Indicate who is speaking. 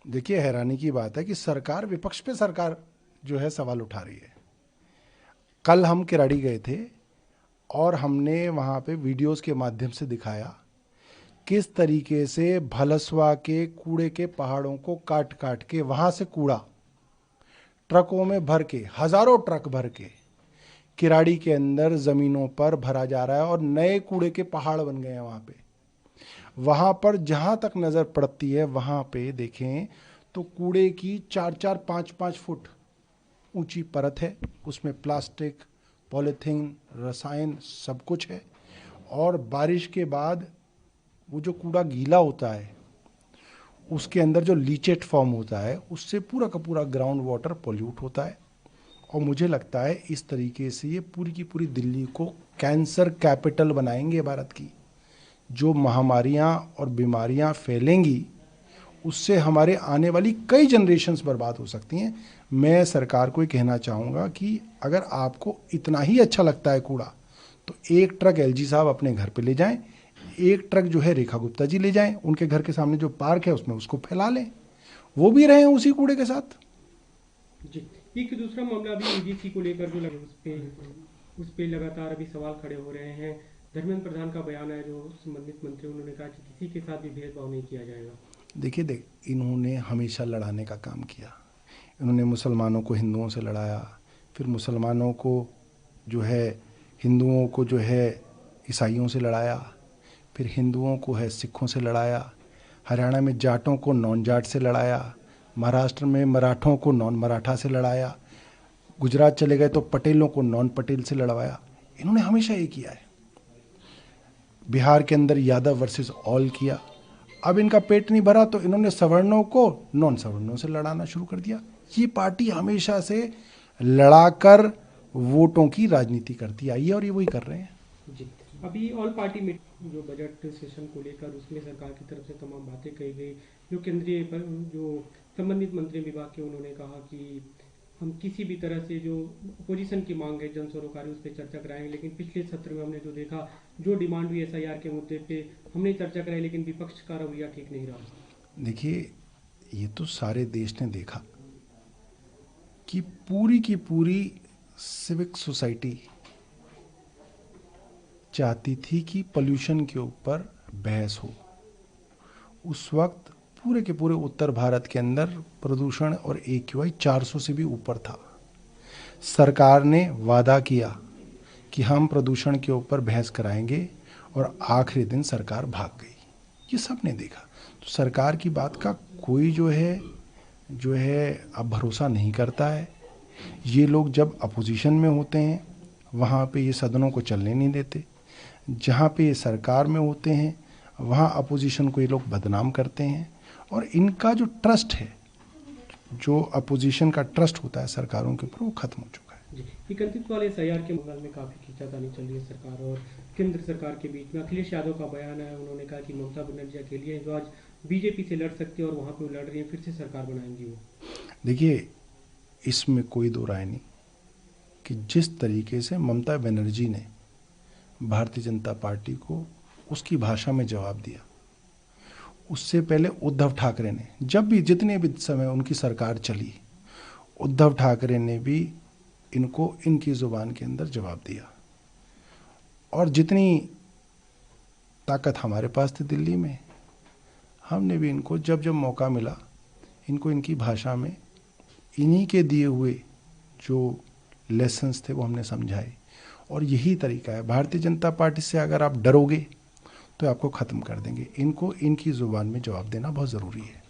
Speaker 1: देखिए, हैरानी की बात है कि सरकार, विपक्ष पे सरकार जो है सवाल उठा रही है। कल हम किराड़ी गए थे और हमने वहाँ पे वीडियोस के माध्यम से दिखाया किस तरीके से भलसवा के कूड़े के पहाड़ों को काट काट के वहाँ से कूड़ा ट्रकों में भर के, हजारों ट्रक भर के किराड़ी के अंदर ज़मीनों पर भरा जा रहा है और नए कूड़े के पहाड़ बन गए हैं वहाँ पे। वहाँ पर जहाँ तक नज़र पड़ती है वहाँ पे देखें तो कूड़े की 4-4, 5-5 फुट ऊंची परत है, उसमें प्लास्टिक, पॉलीथीन, रसायन सब कुछ है। और बारिश के बाद वो जो कूड़ा गीला होता है उसके अंदर जो लीचेट फॉर्म होता है उससे पूरा का पूरा ग्राउंड वाटर पोल्यूट होता है। और मुझे लगता है इस तरीके से ये पूरी की पूरी दिल्ली को कैंसर कैपिटल बनाएंगे भारत की। जो महामारियां और बीमारियां फैलेंगी उससे हमारे आने वाली कई जनरेशन्स बर्बाद हो सकती हैं। मैं सरकार को ये कहना चाहूँगा कि अगर आपको इतना ही अच्छा लगता है कूड़ा तो एक ट्रक एलजी साहब अपने घर पे ले जाएं, एक ट्रक जो है रेखा गुप्ता जी ले जाएं, उनके घर के सामने जो पार्क है उसमें उसको फैला लें, वो भी रहें उसी कूड़े के साथ।
Speaker 2: जी, एक दूसरा मामला अभी ईडीसी को लेकर जो लगा उस पे लगातार अभी सवाल खड़े हो रहे हैं। धर्मेंद्र प्रधान का बयान है जो संबंधित मंत्री, उन्होंने कहा कि किसी के साथ भी भेदभाव नहीं किया जाएगा।
Speaker 1: देखिए, इन्होंने हमेशा लड़ाने का काम किया। इन्होंने मुसलमानों को हिंदुओं से लड़ाया, फिर मुसलमानों को जो है हिंदुओं को जो है ईसाइयों से लड़ाया, फिर हिंदुओं को है सिखों से लड़ाया, हरियाणा में जाटों को नॉन जाट से लड़ाया, महाराष्ट्र में मराठों को नॉन मराठा से लड़ाया, गुजरात चले गए तो पटेलों को नॉन पटेल से लड़वाया। इन्होंने हमेशा ये किया है। बिहार के अंदर यादव वर्सेस ऑल किया। अब इनका पेट नहीं भरा तो इन्होंने सवर्णों को नॉन सवर्णों से लड़ाना शुरू कर दिया। ये पार्टी हमेशा से लड़ाकर वोटों की राजनीति करती आई है और ये वही कर रहे हैं।
Speaker 2: जी, अभी ऑल पार्टी मीटिंग जो बजट सेशन को लेकर, उसमें सरकार की तरफ से तमाम बातें कही गई। जो केंद्रीय जो संबंधित मंत्री विभाग के, उन्होंने कहा कि हम किसी भी तरह से जो अपोजिशन की मांग है जन सरोकारी उस पर चर्चा कराएंगे। लेकिन पिछले सत्र में हमने जो देखा, जो डिमांड हुई एसआईआर के मुद्दे पे हमने चर्चा कराई, लेकिन विपक्ष का रवैया ठीक नहीं रहा।
Speaker 1: देखिए, ये तो सारे देश ने देखा कि पूरी की पूरी सिविक सोसाइटी चाहती थी कि पोल्यूशन के ऊपर बहस हो। उस वक्त पूरे के पूरे उत्तर भारत के अंदर प्रदूषण और AQI 400 से भी ऊपर था। सरकार ने वादा किया कि हम प्रदूषण के ऊपर बहस कराएंगे और आखिरी दिन सरकार भाग गई। ये सब ने देखा। तो सरकार की बात का कोई जो है अब भरोसा नहीं करता है। ये लोग जब अपोजिशन में होते हैं वहाँ पे ये सदनों को चलने नहीं देते, जहाँ पे ये सरकार में होते हैं वहाँ अपोजिशन को ये लोग बदनाम करते हैं। और इनका जो ट्रस्ट है, जो अपोजिशन का ट्रस्ट होता है सरकारों के ऊपर, वो खत्म हो चुका है।
Speaker 2: जी, एकत्रित वाले एसआईआर के मामले में काफी खींचातानी चल रही है सरकार और केंद्र सरकार के बीच में। अखिलेश यादव का बयान है, उन्होंने कहा कि ममता बनर्जी अकेली है जो आज बीजेपी से लड़ सकती है और वहां पे वो लड़ रही है, फिर से सरकार बनाएंगी वो।
Speaker 1: देखिए, इसमें कोई दो राय नहीं कि जिस तरीके से ममता बनर्जी ने भारतीय जनता पार्टी को उसकी भाषा में जवाब दिया, उससे पहले उद्धव ठाकरे ने, जब भी जितने भी समय उनकी सरकार चली, उद्धव ठाकरे ने भी इनको इनकी ज़ुबान के अंदर जवाब दिया। और जितनी ताकत हमारे पास थी दिल्ली में, हमने भी इनको जब जब मौका मिला इनको इनकी भाषा में इन्हीं के दिए हुए जो लेसन्स थे वो हमने समझाए। और यही तरीका है। भारतीय जनता पार्टी से अगर आप डरोगे तो आपको ख़त्म कर देंगे। इनको इनकी ज़ुबान में जवाब देना बहुत ज़रूरी है।